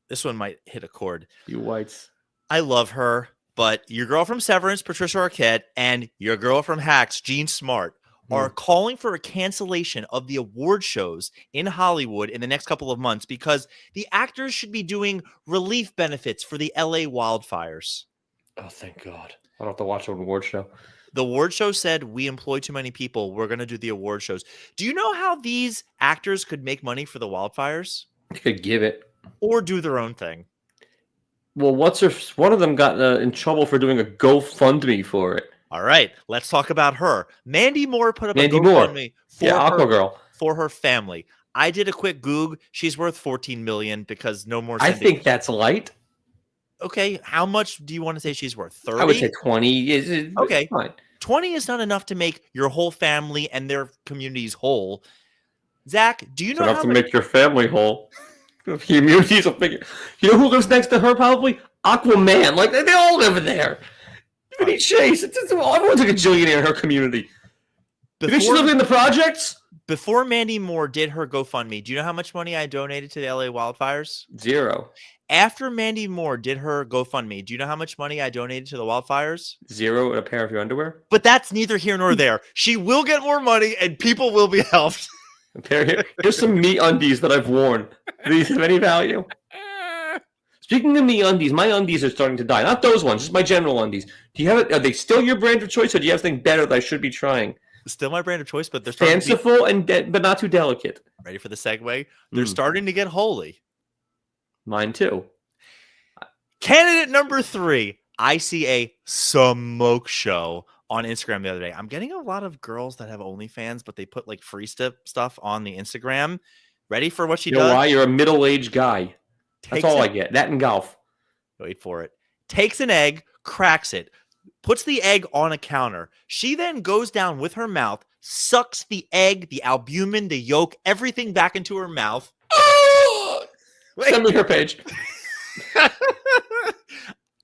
S1: This one might hit a chord.
S2: You whites.
S1: I love her, but your girl from Severance, Patricia Arquette, and your girl from Hacks, Jean Smart, are calling for a cancellation of the award shows in Hollywood in the next couple of months because the actors should be doing relief benefits for the LA wildfires.
S2: Oh, thank God. I don't have to watch an award show.
S1: The award show said, we employ too many people. We're going to do the award shows. Do you know how these actors could make money for the wildfires?
S2: They could give it.
S1: Or do their own thing.
S2: Well, one of them got in trouble for doing a GoFundMe for it.
S1: All right, let's talk about her. Mandy Moore put up a GoFundMe for her family. I did a quick Goog. She's worth $14 million because no more.
S2: I think that's light.
S1: Okay, how much do you want to say she's worth? 30?
S2: I would say 20.
S1: Okay.
S2: Fine.
S1: 20 is not enough to make your whole family and their communities whole. Zach, do you know
S2: enough to make your family whole? Communities will figure. You know who lives next to her? Probably Aquaman. Like they all live in there. Tiffany Chase. Everyone's like a gillionaire in her community. You think she lived in the projects?
S1: Before Mandy Moore did her GoFundMe, do you know how much money I donated to the LA wildfires?
S2: 0.
S1: After Mandy Moore did her GoFundMe, do you know how much money I donated to the wildfires?
S2: 0 and a pair of your underwear?
S1: But that's neither here nor there. She will get more money and people will be helped.
S2: Here's some MeUndies that I've worn. Do these have any value? Speaking of MeUndies, my undies are starting to die. Not those ones, just my general undies. Do you have it? Are they still your brand of choice, or do you have something better that I should be trying?
S1: Still my brand of choice, but they're
S2: fanciful but not too delicate.
S1: Ready for the segue? They're starting to get holy.
S2: Mine too.
S1: Candidate number 3. I see a smoke show on Instagram the other day. I'm getting a lot of girls that have OnlyFans, but they put like free stuff on the Instagram. Ready for what she does?
S2: Why? You're a middle-aged guy. That's all I get. That and golf.
S1: Wait for it. Takes an egg, cracks it, puts the egg on a counter. She then goes down with her mouth, sucks the egg, the albumin, the yolk, everything back into her mouth.
S2: Send me her page.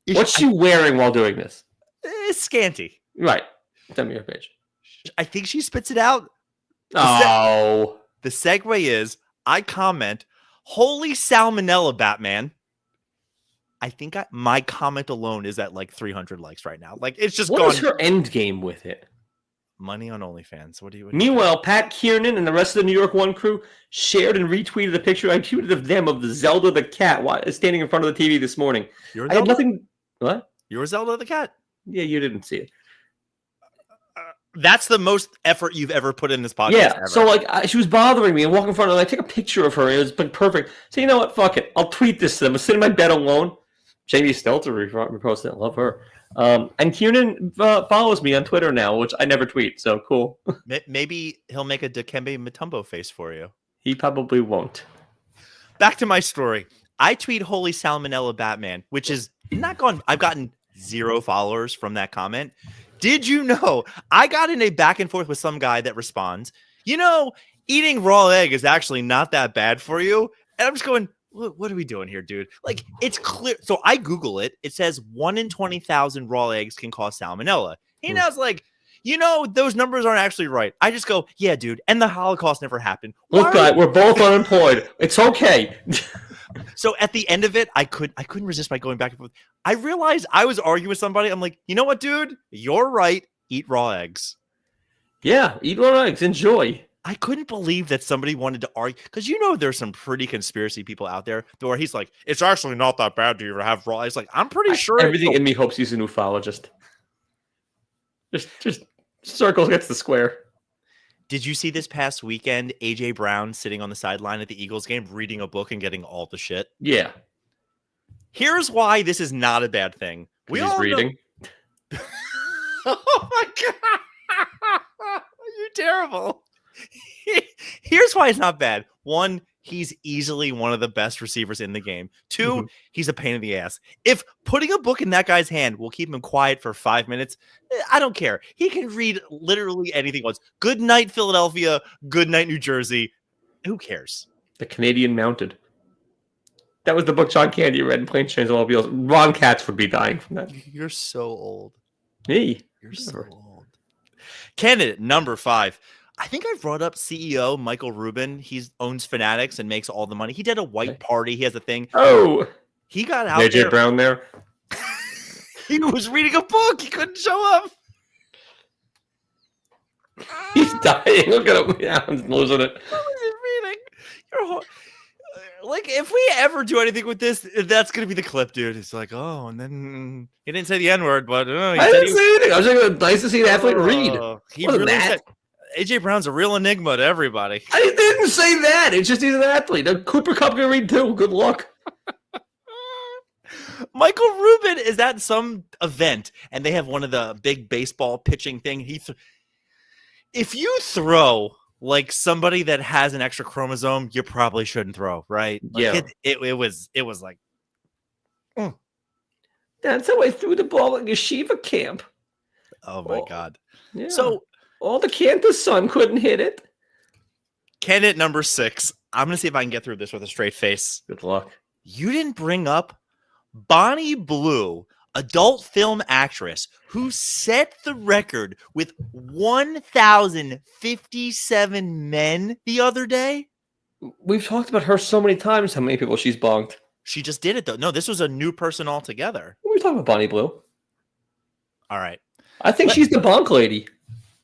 S2: What's she wearing while doing this?
S1: It's scanty.
S2: Right. Send me her page.
S1: I think she spits it out.
S2: The
S1: segue is, I comment, holy salmonella, Batman. I think my comment alone is at like 300 likes right now. Like it's just
S2: What is her end game with it?
S1: Money on OnlyFans. What do you?
S2: Meanwhile, Pat Kiernan and the rest of the New York One crew shared and retweeted a picture I tweeted of them of the Zelda the cat standing in front of the TV this morning. I had nothing. What?
S1: You're Zelda the cat.
S2: Yeah, you didn't see it.
S1: That's the most effort you've ever put in this podcast.
S2: Yeah,
S1: ever.
S2: so like she was bothering me and walking in front of her. I take a picture of her. And it was perfect. So you know what? Fuck it. I'll tweet this to them. I'm sitting in my bed alone. Jamie Stelter reposted it. Love her. And Kiernan follows me on Twitter now, which I never tweet. So cool.
S1: Maybe he'll make a Dikembe Mutombo face for you.
S2: He probably won't.
S1: Back to my story. I tweet Holy Salmonella Batman, which is not gone. I've gotten 0 followers from that comment. Did you know I got in a back and forth with some guy that responds, eating raw egg is actually not that bad for you. And I'm just going, what are we doing here, dude? Like, it's clear. So I Google it. It says 1 in 20,000 raw eggs can cause salmonella. And I was like, those numbers aren't actually right. I just go, yeah, dude. And the Holocaust never happened.
S2: Look, guy, we're both unemployed. It's okay.
S1: So at the end of it, I couldn't resist by going back and forth. I realized I was arguing with somebody. I'm like, you know what, dude? You're right. Eat raw eggs.
S2: Yeah, eat raw eggs. Enjoy.
S1: I couldn't believe that somebody wanted to argue, because there's some pretty conspiracy people out there where he's like, it's actually not that bad to have raw eggs. Like, I'm pretty sure
S2: everything in me hopes he's an ufologist. Just circles gets the square.
S1: Did you see this past weekend AJ Brown sitting on the sideline at the Eagles game reading a book and getting all the shit?
S2: Yeah.
S1: Here's why this is not a bad thing.
S2: He's reading.
S1: Oh my god. You're terrible. Here's why it's not bad. 1, he's easily one of the best receivers in the game. 2, he's a pain in the ass. If putting a book in that guy's hand will keep him quiet for 5 minutes, I don't care. He can read literally anything once. Good night, Philadelphia. Good night, New Jersey. Who cares?
S2: The Canadian Mounted. That was the book John Candy read in Planes, Trains, and Automobiles. Ron Katz would be dying from that.
S1: You're so old.
S2: Me?
S1: You're so old. Candidate number 5. I think I've brought up CEO Michael Rubin. He owns Fanatics and makes all the money. He did a white party. He has a thing.
S2: Oh.
S1: He got out
S2: AJ Brown there.
S1: He was reading a book. He couldn't show up.
S2: He's dying. Look at him. Yeah, I'm losing it.
S1: Reading. Like, if we ever do anything with this, that's going to be the clip, dude. It's like, oh, and then he didn't say the N-word, but
S2: I didn't say anything. I was like, nice to see an athlete read.
S1: He really said, AJ Brown's a real enigma to everybody.
S2: I didn't say that. It's just he's an athlete. Cooper Kupp can read too. Good luck.
S1: Michael Rubin is at some event, and they have one of the big baseball pitching thing. If you throw like somebody that has an extra chromosome, you probably shouldn't throw, right? Like
S2: Yeah.
S1: it was like,
S2: That's how I threw the ball at yeshiva camp.
S1: oh my God.
S2: Yeah.
S1: So
S2: all the Cantor's son couldn't hit it.
S1: candidate number 6. I'm going to see if I can get through this with a straight face.
S2: Good luck.
S1: You didn't bring up Bonnie Blue, adult film actress who set the record with 1,057 men the other day.
S2: We've talked about her so many times, how many people she's bonked.
S1: She just did it, though. No, this was a new person altogether.
S2: We were talking about Bonnie Blue.
S1: All right.
S2: I think she's the bonk lady.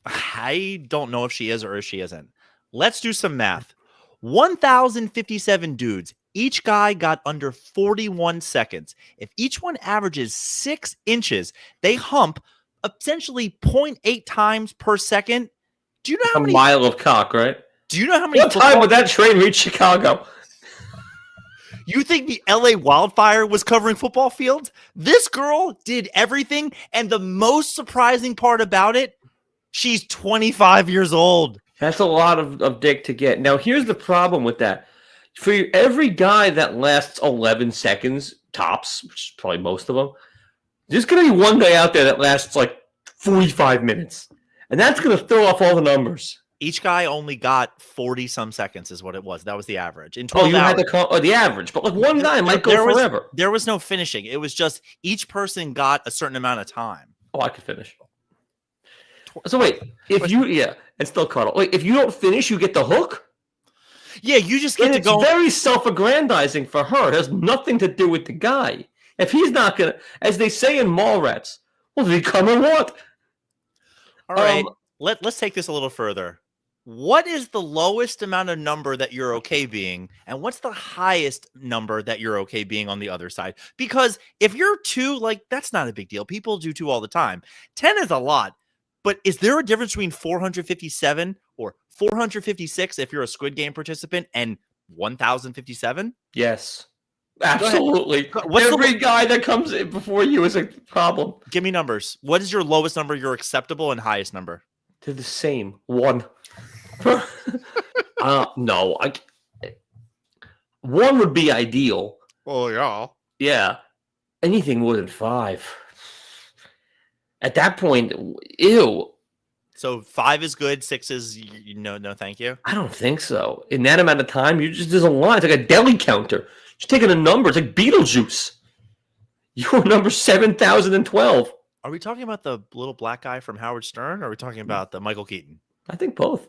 S1: I don't know if she is or if she isn't. Let's do some math. 1,057 dudes. Each guy got under 41 seconds. If each one averages 6 inches, they hump essentially 0.8 times per second. Do you know how many?
S2: A mile of cock, right?
S1: Do you know how many?
S2: What time would that train reach Chicago?
S1: You think the LA wildfire was covering football fields? This girl did everything. And the most surprising part about it, she's 25 years old.
S2: That's a lot of dick to get. Now, here's the problem with that. For every guy that lasts 11 seconds, tops, which is probably most of them, there's going to be one guy out there that lasts like 45 minutes. And that's going to throw off all the numbers.
S1: Each guy only got 40-some seconds is what it was. That was the average. In 12
S2: you
S1: hours,
S2: had to call the average. But like one guy might go forever.
S1: There was no finishing. It was just each person got a certain amount of time.
S2: Oh, I could finish. So wait, if you and still cuddle. Wait, if you don't finish, you get the hook?
S1: Yeah, you just get to go.
S2: It's very self-aggrandizing for her. It has nothing to do with the guy. If he's not gonna, as they say in Mallrats, well, did he come or what?
S1: All right, let's take this a little further. What is the lowest amount of number that you're okay being, and what's the highest number that you're okay being on the other side? Because if you're 2, like, that's not a big deal. People do 2 all the time. 10 is a lot. But is there a difference between 457 or 456 if you're a Squid Game participant and 1,057?
S2: Yes. Absolutely. Every guy that comes in before you is a problem.
S1: Give me numbers. What is your lowest number, your acceptable, and highest number?
S2: They're the same. 1. No. 1 would be ideal.
S1: Oh, yeah.
S2: Yeah. Anything more than 5. At that point, ew.
S1: So 5 is good, 6 is no, thank you.
S2: I don't think so. In that amount of time, there's a line. It's like a deli counter. Just taking a number. It's like Beetlejuice. You're number 7,012.
S1: Are we talking about the little black guy from Howard Stern, or are we talking about the Michael Keaton?
S2: I think both.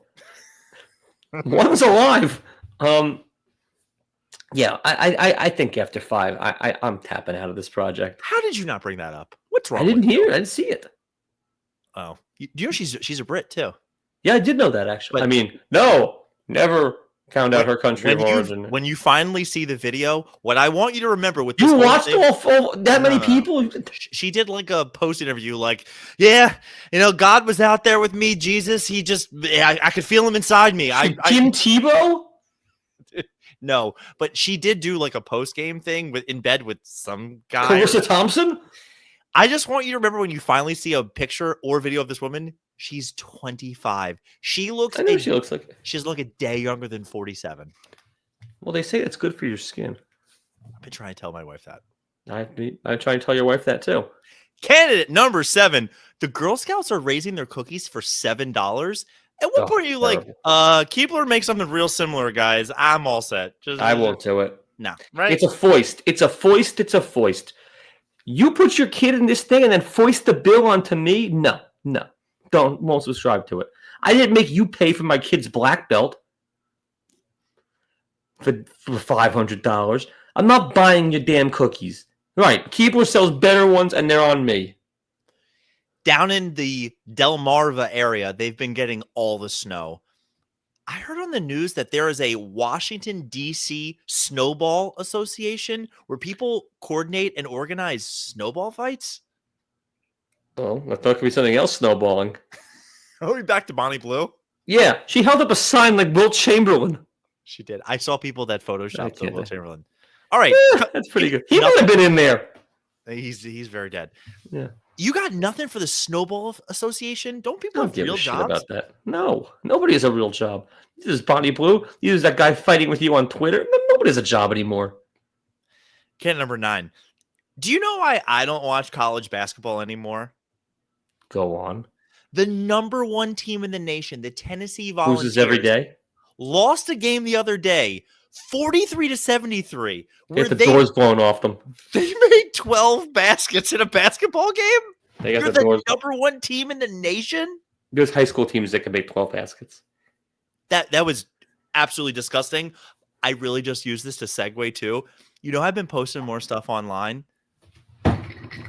S2: One's alive. Yeah, I think after 5, I'm tapping out of this project.
S1: How did you not bring that up? What's wrong?
S2: I didn't hear it. I didn't see it.
S1: Oh, do you know she's a Brit too?
S2: Yeah, I did know that actually.
S1: But,
S2: I mean, no, never found out her country of origin.
S1: When you finally see the video, what I want you to remember with
S2: you
S1: this
S2: watched all that many people.
S1: She did like a post interview, like, yeah, God was out there with me. Jesus, he just, I could feel him inside me.
S2: Tim Tebow.
S1: No, but she did do like a post game thing in bed with some guy.
S2: Carissa Thompson.
S1: I just want you to remember when you finally see a picture or video of this woman, she's 25. She looks like she's like a day younger than 47.
S2: Well, they say it's good for your skin.
S1: I've been trying to tell my wife that.
S2: I try to tell your wife that too.
S1: Candidate number 7. The Girl Scouts are raising their cookies for $7. At what point are you terrible. Like, Keebler make something real similar, guys? I'm all set.
S2: I won't do it.
S1: No, right?
S2: It's a foist. It's a foist. You put your kid in this thing and then foist the bill onto me? No. Won't subscribe to it. I didn't make you pay for my kid's black belt for $500. I'm not buying your damn cookies. Right. Keebler sells better ones and they're on me.
S1: Down in the Delmarva area, they've been getting all the snow. I heard on the news that there is a Washington, D.C. snowball association where people coordinate and organize snowball fights.
S2: Oh, I thought it could be something else snowballing.
S1: Are we back to Bonnie Blue?
S2: Yeah, she held up a sign like Wilt Chamberlain.
S1: She did. I saw people that photoshopped Wilt Chamberlain. All right.
S2: That's pretty good. He might have been in there.
S1: He's very dead.
S2: Yeah.
S1: You got nothing for the Snowball Association? Don't people
S2: I don't
S1: have
S2: give
S1: real
S2: a shit
S1: jobs?
S2: about that. No, nobody has a real job. This is Bonnie Blue. You is that guy fighting with you on Twitter. Nobody has a job anymore.
S1: Can number 9. Do you know why I don't watch college basketball anymore?
S2: Go on.
S1: The number 1 team in the nation, the Tennessee
S2: Loses every
S1: Volunteers,
S2: day.
S1: lost a game the other day, 43-73, where
S2: Get the doors blown off them.
S1: they made 12 baskets in a basketball game.
S2: They got
S1: You're
S2: the doors.
S1: number 1 team in the nation.
S2: There's high school teams that can make 12 baskets.
S1: That was absolutely disgusting. I really just use this to segue too. You know, I've been posting more stuff online.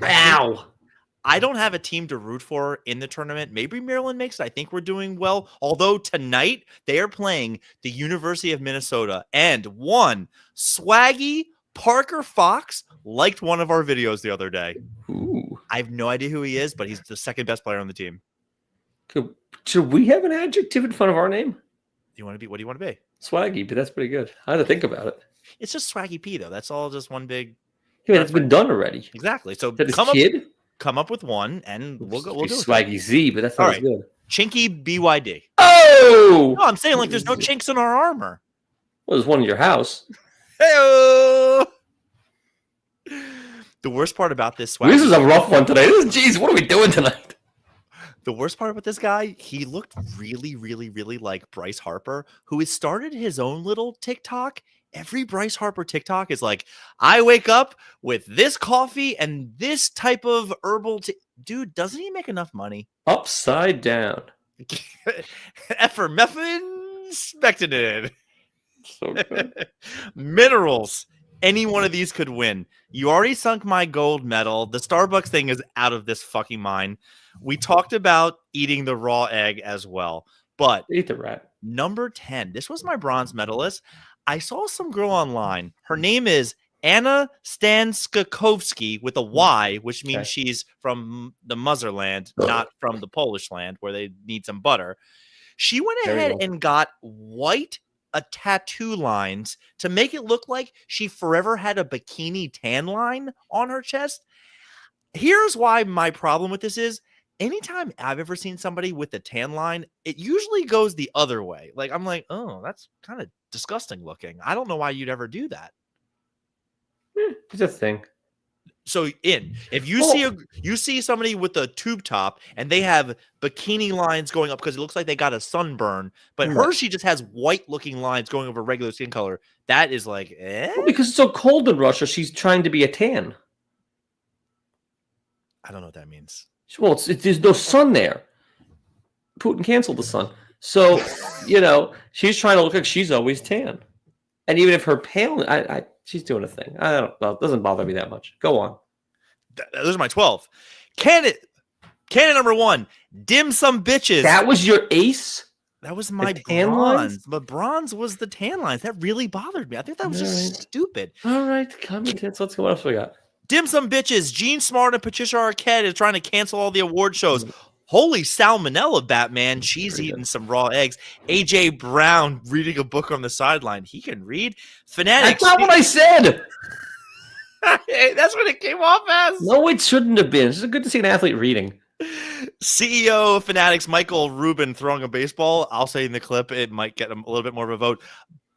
S2: Ow!
S1: I don't have a team to root for in the tournament. Maybe Maryland makes it. I think we're doing well. Although tonight they are playing the University of Minnesota, and one swaggy Parker Fox liked one of our videos the other day.
S2: Ooh.
S1: I have no idea who he is, but he's the second best player on the team.
S2: Should we have an adjective in front of our name?
S1: You want to be? What do you want to be?
S2: Swaggy, but that's pretty good. I had to think about it.
S1: It's just Swaggy P though. That's all. Just one big.
S2: Yeah, it's been done already.
S1: Exactly. So
S2: That is
S1: come up with one, and we'll do it.
S2: Swaggy Z, but that's not as good.
S1: Chinky BYD.
S2: Oh!
S1: No, I'm saying like there's no chinks in our armor.
S2: Well, there's one in your house.
S1: Hey-o! The worst part about this swag.
S2: This is a rough one today. Jeez, what are we doing tonight?
S1: The worst part about this guy, he looked really, really, really like Bryce Harper, who has started his own little TikTok. Every Bryce Harper TikTok is like, I wake up with this coffee and this type of herbal dude, doesn't he make enough money?
S2: Upside down.
S1: Effermephin
S2: So good.
S1: Minerals. Any one of these could win. You already sunk my gold medal. The Starbucks thing is out of this fucking mind. We talked about eating the raw egg as well. But
S2: Eat the rat.
S1: number 10, this was my bronze medalist. I saw some girl online. Her name is Anna Stanskakovsky with a Y, which means she's from the motherland, not from the Polish land where they need some butter. She went ahead and got white tattoo lines to make it look like she forever had a bikini tan line on her chest. Here's why my problem with this is, anytime I've ever seen somebody with a tan line, it usually goes the other way. Like, I'm like, oh, that's kind of disgusting looking. I don't know why you'd ever do that.
S2: It's a thing.
S1: So if you see somebody with a tube top and they have bikini lines going up because it looks like they got a sunburn, but she just has white looking lines going over regular skin color. That is like,
S2: Well, because it's so cold in Russia, she's trying to be a tan.
S1: I don't know what that means.
S2: Well, there's no sun there. Putin canceled the sun. So, she's trying to look like she's always tan. And even if her pale, she's doing a thing. I don't know. It doesn't bother me that much. Go on.
S1: Those are my 12. Canon number 1. Dim Sum Bitches.
S2: That was your ace?
S1: That was my
S2: tan
S1: bronze.
S2: lines?
S1: But bronze was the tan lines. That really bothered me. I think that was just stupid.
S2: All right. Come on, let's go. What else we got?
S1: Dim Sum Bitches. Gene Smart and Patricia Arquette is trying to cancel all the award shows. Holy salmonella, Batman. She's eating some raw eggs. AJ Brown reading a book on the sideline. He can read. Fanatics.
S2: That's not what I said.
S1: That's what it came off as.
S2: No, it shouldn't have been. It's good to see an athlete reading.
S1: CEO of Fanatics, Michael Rubin, throwing a baseball. I'll say in the clip, it might get a little bit more of a vote.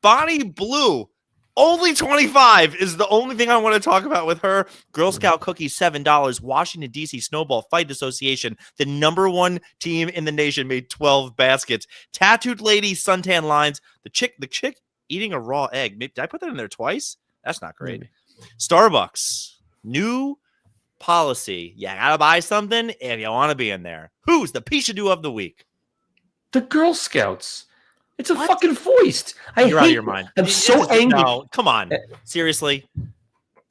S1: Bonnie Blue. Only 25 is the only thing I want to talk about with her. Girl Scout cookies, $7. Washington, D.C. Snowball Fight Association, the number 1 team in the nation, made 12 baskets. Tattooed lady, suntan lines. The chick eating a raw egg. Did I put that in there twice? That's not great.
S2: Maybe.
S1: Starbucks, new policy. You gotta buy something if you want to be in there. Who's the Pishadoo of the week?
S2: The Girl Scouts. It's a fucking foist.
S1: You're out of your mind.
S2: I'm so angry.
S1: No, come on. Seriously.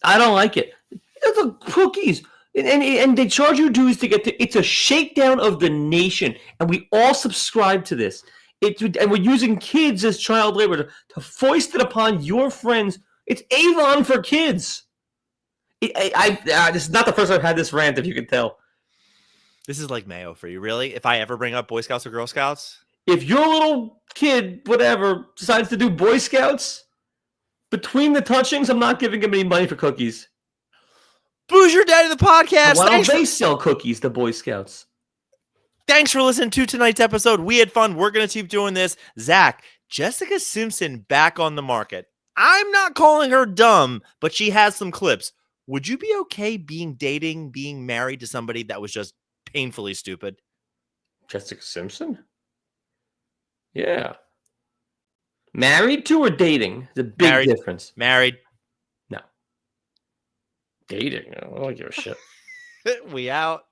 S2: I don't like it. The cookies. And they charge you dues to get to. It's a shakedown of the nation. And we all subscribe to this. And we're using kids as child labor to foist it upon your friends. It's Avon for kids. This is not the first time I've had this rant, if you can tell.
S1: This is like Mayo for you, really? If I ever bring up Boy Scouts or Girl Scouts?
S2: If your little kid, whatever, decides to do Boy Scouts, between the touchings, I'm not giving him any money for cookies.
S1: Boozer Daddy the podcast.
S2: Why don't they sell cookies to Boy Scouts?
S1: Thanks for listening to tonight's episode. We had fun. We're going to keep doing this. Zach, Jessica Simpson back on the market. I'm not calling her dumb, but she has some clips. Would you be okay being married to somebody that was just painfully stupid?
S2: Jessica Simpson? Yeah. Married to or dating? It's a big difference.
S1: Married.
S2: No. Dating? I don't give a shit.
S1: We out.